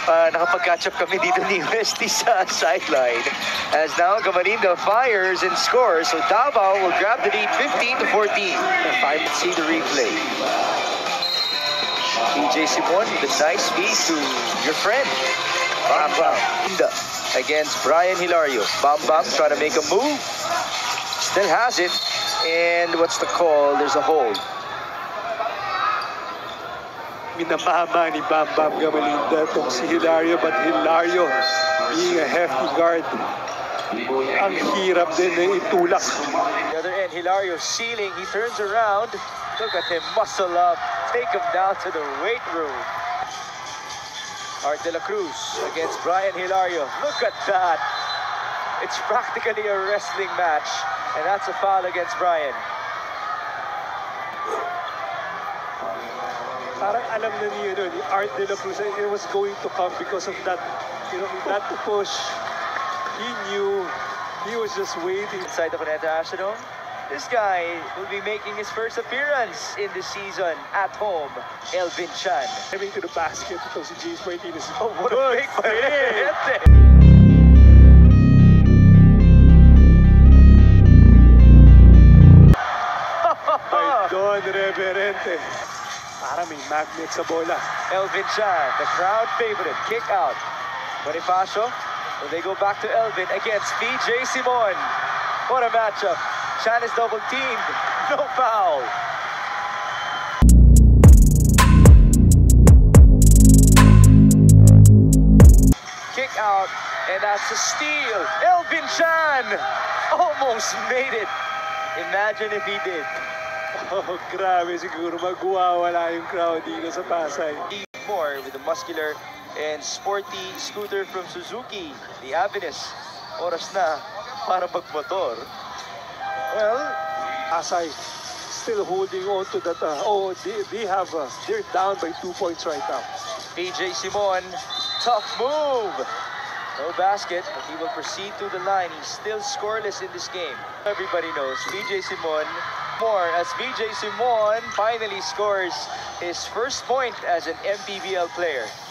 Nakapag-catch up kami dito ni Westy sa sideline. As now, Gamarinda fires and scores. So Davao will grab the lead 15-14. Let's see the replay. PJ Simon with a nice feed to your friend. Bam Bam against Brian Hilario. Bam Bam trying to make a move. Still has it. And what's the call? There's a hold. Minamama ni Bam Bam Gamarinda itong si Hilario, but Hilario being a hefty guard, ang hirap din na itulak. The other end, Hilario ceiling, he turns around, look at him, muscle up, take him down to the weight room. Art de la Cruz against Brian Hilario, look at that. It's practically a wrestling match, and that's a foul against Brian. Parang alam na ni Art de la Cruz, it was going to come because of that, that push. He knew, he was just waiting. Inside the Cuneta Astrodome, this guy will be making his first appearance in the season at home, Elvin Chan. Coming to the basket, ito si James Martinez. Oh, what a big hit! Don Reverente. Para may magnet sa bola. Elvin Chan, the crowd favorite, kick out. Bonifacio, will they go back to Elvin against PJ Simon? What a matchup. Chan is double teamed, no foul. Kick out, and that's a steal. Elvin Chan almost made it. Imagine if he did. Oh, grabe siguro magwawala yung crowd dito sa Pasay. More with the muscular and sporty scooter from Suzuki, the Avenus. Oras na para magmotor. Well, Pasay still holding on to that. They're down by 2 points right now. PJ Simon, tough move. No basket, but he will proceed to the line. He's still scoreless in this game. Everybody knows PJ Simon more as PJ Simon finally scores his first point as an MPBL player.